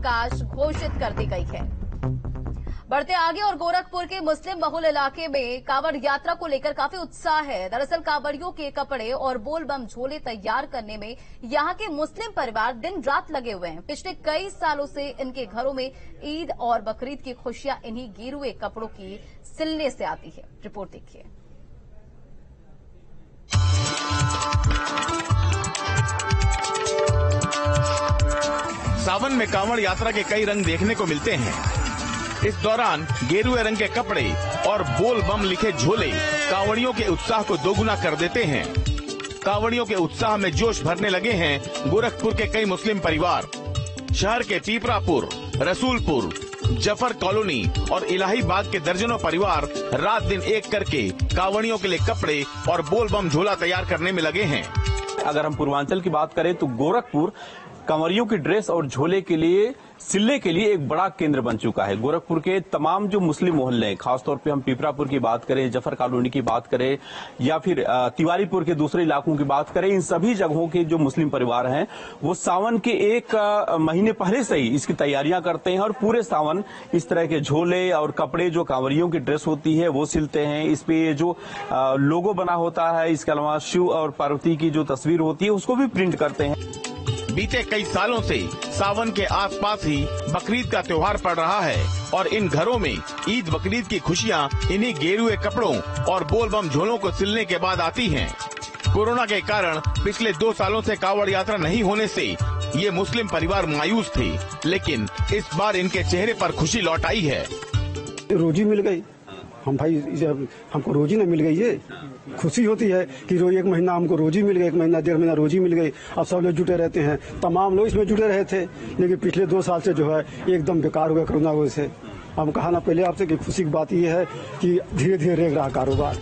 अवकाश घोषित कर दी गई है। बढ़ते आगे और गोरखपुर के मुस्लिम बहुल इलाके में कांवड़ यात्रा को लेकर काफी उत्साह है। दरअसल कांवड़ियों के कपड़े और बोल बम झोले तैयार करने में यहां के मुस्लिम परिवार दिन रात लगे हुए हैं। पिछले कई सालों से इनके घरों में ईद और बकरीद की खुशियां इन्हीं गेरुए कपड़ों की सिलने से आती है। रिपोर्ट देखिए। सावन में कांवड़ यात्रा के कई रंग देखने को मिलते हैं। इस दौरान गेरुए रंग के कपड़े और बोल बम लिखे झोले कांवड़ियों के उत्साह को दोगुना कर देते हैं। कांवड़ियों के उत्साह में जोश भरने लगे हैं गोरखपुर के कई मुस्लिम परिवार। शहर के पीपरापुर, रसूलपुर, जफर कॉलोनी और इलाही बाग के दर्जनों परिवार रात दिन एक करके कांवड़ियों के लिए कपड़े और बोल बम झोला तैयार करने में लगे हैं। अगर हम पूर्वांचल की बात करें तो गोरखपुर कांवड़ियों की ड्रेस और झोले के लिए सिलने के लिए एक बड़ा केंद्र बन चुका है। गोरखपुर के तमाम जो मुस्लिम मोहल्ले हैं, खासतौर पे हम पीपरापुर की बात करें, जफर कॉलोनी की बात करें या फिर तिवारीपुर के दूसरे इलाकों की बात करें, इन सभी जगहों के जो मुस्लिम परिवार हैं वो सावन के एक महीने पहले से ही इसकी तैयारियां करते हैं और पूरे सावन इस तरह के झोले और कपड़े जो कांवड़ियों की ड्रेस होती है वो सिलते हैं। इस पे जो लोगो बना होता है, इसके अलावा शिव और पार्वती की जो तस्वीर होती है उसको भी प्रिंट करते हैं। बीते कई सालों से सावन के आसपास ही बकरीद का त्योहार पड़ रहा है और इन घरों में ईद बकरीद की खुशियां इन्हीं गेरुए कपड़ों और बोल बम झोलों को सिलने के बाद आती हैं। कोरोना के कारण पिछले 2 सालों से कांवड़ यात्रा नहीं होने से ये मुस्लिम परिवार मायूस थे, लेकिन इस बार इनके चेहरे पर खुशी लौट आई है। रोजी मिल गई, हम भाई हमको रोजी न मिल गई है, खुशी होती है कि एक महीना हमको रोजी मिल गई, 1 महीना 1.5 महीना रोजी मिल गई। अब सब लोग जुटे रहते हैं, तमाम लोग इसमें जुटे रहे थे, लेकिन पिछले 2 साल से जो है एकदम बेकार हो गया कोरोना वजह से। हम कहा ना पहले आपसे कि खुशी की बात यह है कि धीरे धीरे रेग रहा कारोबार।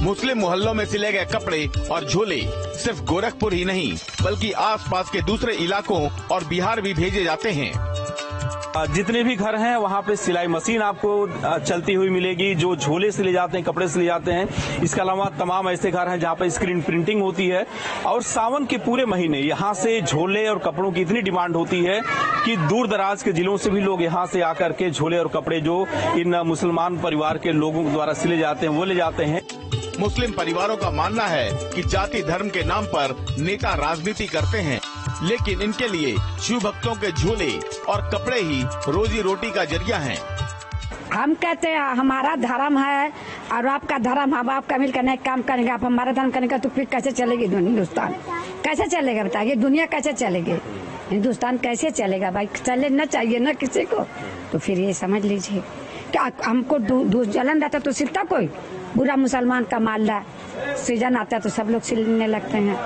मुस्लिम मोहल्लों में सिले गए कपड़े और झोले सिर्फ गोरखपुर ही नहीं बल्कि आसपास के दूसरे इलाकों और बिहार भी भेजे जाते हैं। जितने भी घर हैं वहाँ पे सिलाई मशीन आपको चलती हुई मिलेगी, जो झोले सिले जाते हैं, कपड़े सिले जाते हैं। इसके अलावा तमाम ऐसे घर हैं जहाँ पे स्क्रीन प्रिंटिंग होती है और सावन के पूरे महीने यहाँ से झोले और कपड़ों की इतनी डिमांड होती है कि दूर दराज के जिलों से भी लोग यहाँ से आकर के झोले और कपड़े जो इन मुसलमान परिवार के लोगों द्वारा सिले जाते हैं वो ले जाते हैं। मुस्लिम परिवारों का मानना है कि जाति धर्म के नाम पर नेता राजनीति करते हैं, लेकिन इनके लिए शिव भक्तों के झोले और कपड़े ही रोजी रोटी का जरिया हैं। हम कहते हैं हमारा धर्म है और आपका धर्म, हम आपका मिलकर नहीं काम करेंगे, आप हमारा धर्म करेंगे तो फिर कैसे चलेगी हिंदुस्तान? कैसे चलेगा बताइए? दुनिया कैसे चलेगी? हिंदुस्तान कैसे चलेगा भाई? चले न चाहिए न किसी को, तो फिर ये समझ लीजिए क्या हमको जलन रहता तो सिलता कोई? बुरा मुसलमान का माल्ला सीजन आता तो सब लोग सिलने लगते हैं।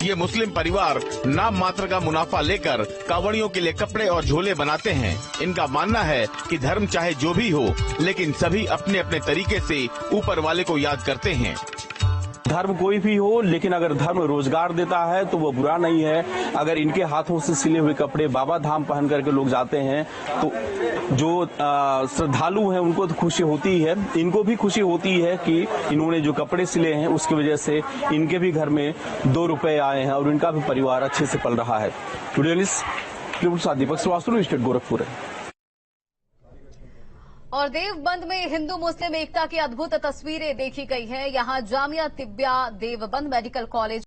ये मुस्लिम परिवार नाम मात्र का मुनाफा लेकर कांवड़ियों के लिए कपड़े और झोले बनाते हैं। इनका मानना है कि धर्म चाहे जो भी हो, लेकिन सभी अपने अपने तरीके से ऊपर वाले को याद करते हैं। धर्म कोई भी हो, लेकिन अगर धर्म रोजगार देता है तो वो बुरा नहीं है। अगर इनके हाथों से सिले हुए कपड़े बाबा धाम पहन करके लोग जाते हैं तो जो श्रद्धालु हैं उनको तो खुशी होती है, इनको भी खुशी होती है कि इन्होंने जो कपड़े सिले हैं उसकी वजह से इनके भी घर में 2 रुपए आए हैं और इनका भी परिवार अच्छे से पल रहा है। दीपक श्रीवास्तव, स्टेट गोरखपुर है। और देवबंद में हिंदू मुस्लिम एकता की अद्भुत तस्वीरें देखी गई हैं। यहाँ जामिया तिब्बिया देवबंद मेडिकल कॉलेज